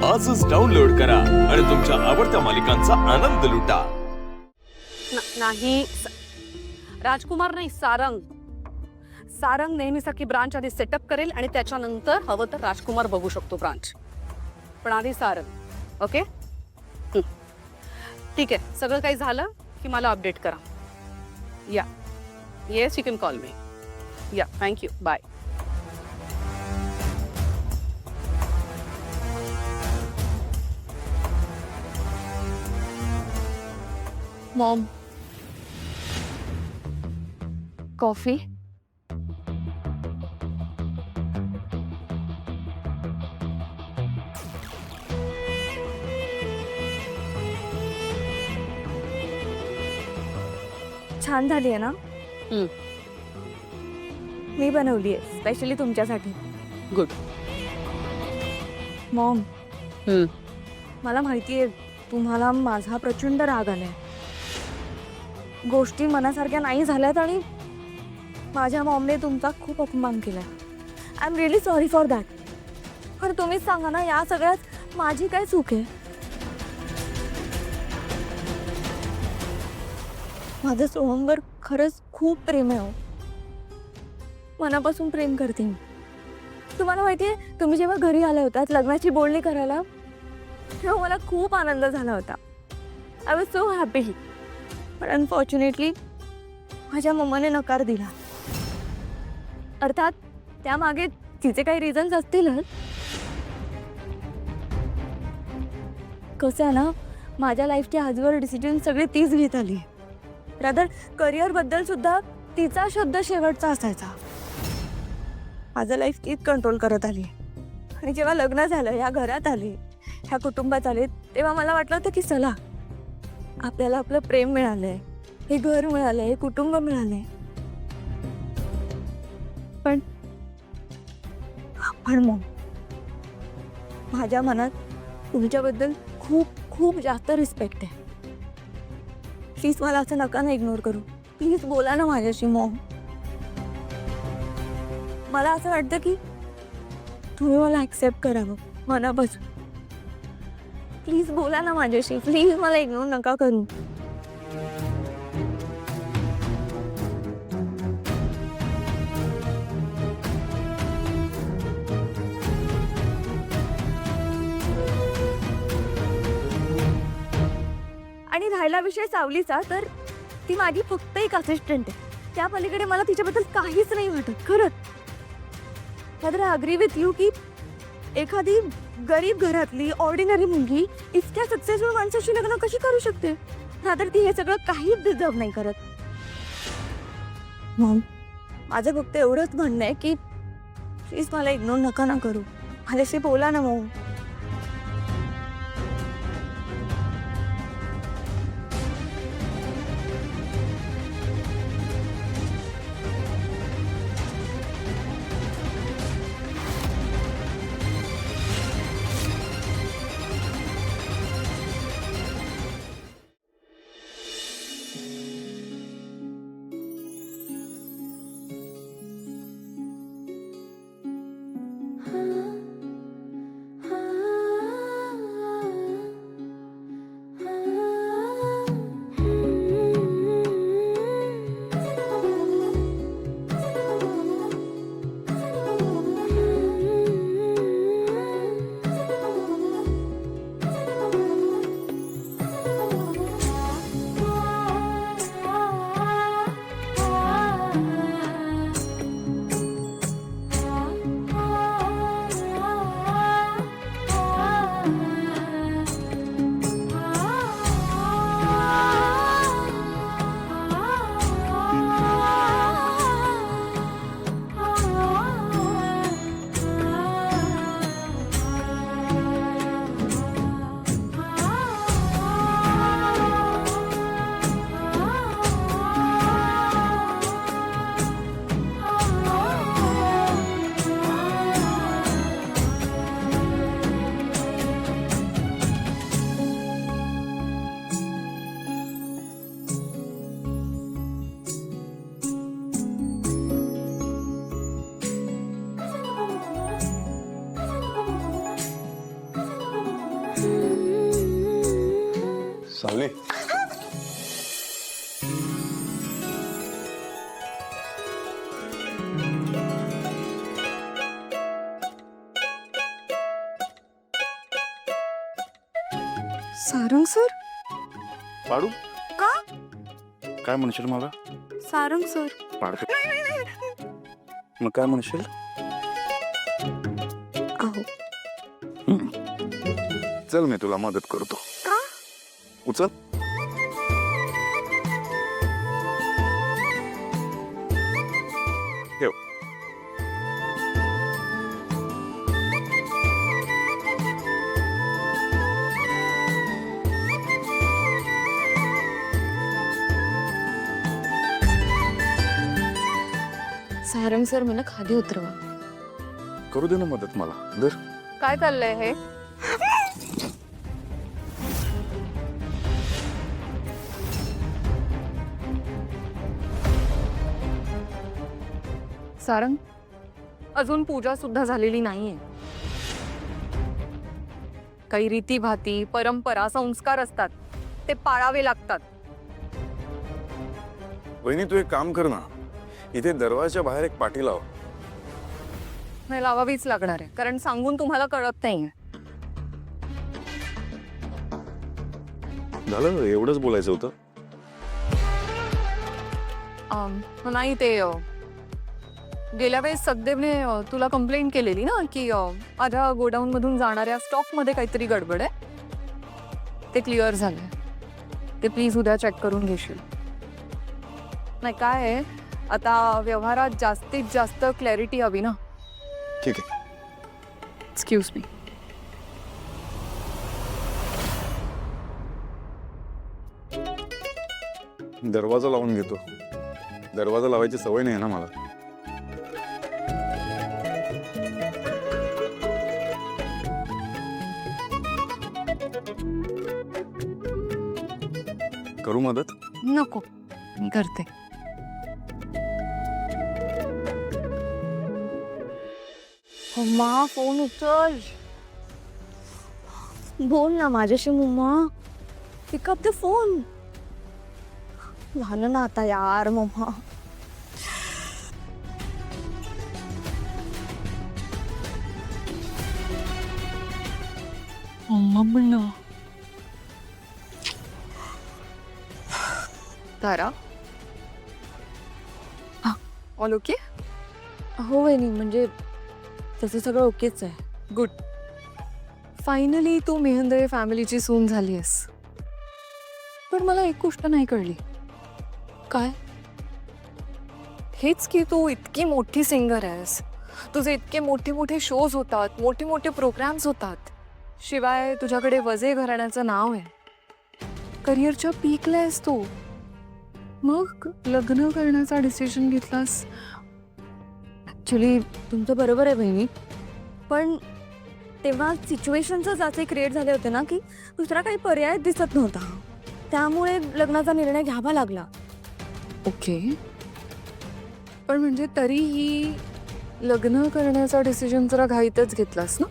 आजच डाउनलोड करा आणि तुमच्या आवडत्या मालिकांचा आनंद लुटा। नाही राजकुमार नाही, सारंग। सारंग नेहमीसारखी ब्रांच आधी सेटअप करेल आणि त्याच्यानंतर हवं तर राजकुमार बघू शकतो ब्रांच, पण आधी सारंग। ओके ठीक आहे, सगळं काही झालं की मला अपडेट करा। या येस, यू कॅन कॉल मी। या थँक्यू, बाय। Maugham, coffee? छान झाली आहे ना? मी बनवली आहे स्पेशली तुमच्यासाठी। गुड। मॉम, मला माहिती आहे तुम्हाला माझा प्रचंड राग आलाय। गोष्टी मनासारख्या नाही झाल्यात आणि माझ्या मॉमने तुमचा खूप अपमान केलाय। I am really sorry for that. पण तुम्हीच सांगा ना, या सगळ्यात माझी काय चूक आहे? माझं सोहमवर खरंच खूप प्रेम आहे हो, मनापासून प्रेम करते मी। तुम्हाला माहिती आहे, तुम्ही जेव्हा घरी आल्या होतात लग्नाची बोलणी करायला, तेव्हा मला खूप आनंद झाला होता। I was so happy. पण अनफॉर्च्युनेटली माझ्या मम्माने नकार दिला। अर्थात त्यामागे तिचे काही रिझन्स असतीलच। कसं आहे ना, माझ्या लाईफची आजवर डिसिजन सगळे तीच घेत आली। रादर करिअर बद्दल सुद्धा तिचा शब्द शेवटचा असायचा। माझं लाईफ तीच कंट्रोल करत आली। आणि जेव्हा लग्न झालं, या घरात आले, ह्या कुटुंबात आले, तेव्हा मला वाटलं होतं की चला, आपल्याला आपलं प्रेम मिळालंय, हे घर मिळालंय, हे कुटुंब मिळालंय। पण मग माझ्या मनात तुमच्याबद्दल खूप खूप जास्त रिस्पेक्ट आहे। प्लीज मला असं नका ना इग्नोर करू। प्लीज बोला ना माझ्याशी मॉम। मला असं वाटतं की तुम्ही मला ॲक्सेप्ट करावं मनापासून। प्लीज बोला ना माझ्याशी, प्लीज मला इग्नोर नका करू। आणि राहिला विषय सावलीचा, तर ती माझी फक्त एक असिस्टंट आहे। त्या पलीकडे मला तिच्याबद्दल काहीच नाही वाटत खरंच। मात्र आय अग्री विथ यू की एखादी गरीब घरातली ऑर्डिनरी मुलगी इतक्या सक्सेसफुल माणसाशी लग्न कशी करू शकते? रादर ती हे सगळं काहीच डिझर्व नाही करत। मॉम, माझं फक्त एवढंच म्हणणं आहे की प्लीज मला इग्नोर नका ना करू। माझ्याशी बोला ना मॉम। सावली सारंग सर पाडू का काय म्हणशील मला सारंग सर पाडतो मग काय म्हणशील अहो चल मी तुला मदत करतो का उचल ठेव सारंग सर मला खाली उतरवा करू दे ना मदत मला दर काय चाललंय हे? सारंग, अजून पूजा सुद्धा झालेली नाहीये. काही रीतीभाती, परंपरा, संस्कार असतात, ते पाळावे लागतात. वहिनी तू एक काम कर ना इथे दरवाजाच्या बाहेर एक पाटी लाव नाही लावावीच लागणार आहे, कारण सांगून तुम्हाला कळत नाहीये. झालं एवढंच बोलायचं होतं नाही ते गेल्या वेळेस सखदेवने तुला कंप्लेंट केलेली ना की माझ्या गोडाऊन मधून जाणाऱ्या स्टॉक मध्ये काहीतरी गडबड आहे. ते क्लिअर झालंय. ते प्लीज उद्या चेक करून घेशील. नाही काय आहे, आता व्यवहारात जास्तीत जास्त क्लॅरिटी हवी ना. ठीक आहे एक्सक्यूज मी. दरवाजा लावून घेतो दरवाजा लावायची सवय नाही ना मला करू मदत नको, मी करते. मम्मा फोन उचल बोल ना माझ्याशी मम्मा पिकअप द फोन झालं ना आता यार मम्मा मम्मा तारा ऑल ओके. हो वहिनी म्हणजे तसं सगळं ओकेच आहे. गुड. फायनली तू मेहंदळे फॅमिलीची सून झाली आहेस. पण मला एक गोष्ट नाही कळली. काय हेच की तू इतकी मोठी सिंगर आहेस, तुझे इतके मोठे मोठे शोज होतात, मोठे मोठे प्रोग्राम्स होतात, शिवाय तुझ्याकडे वजे घराण्याचं नाव आहे, करिअरच्या पीकला आहेस तू, मग लग्न करण्याचा डिसिजन घेतलास. ॲक्च्युली तुमचं बरोबर आहे बहिणी, पण तेव्हा सिच्युएशनच असे क्रिएट झाले होते ना की दुसरा काही पर्याय दिसत नव्हता, त्यामुळे लग्नाचा निर्णय घ्यावा लागला. ओके, पण म्हणजे तरीही लग्न करण्याचा डिसिजन जरा घाईतच घेतलास ना.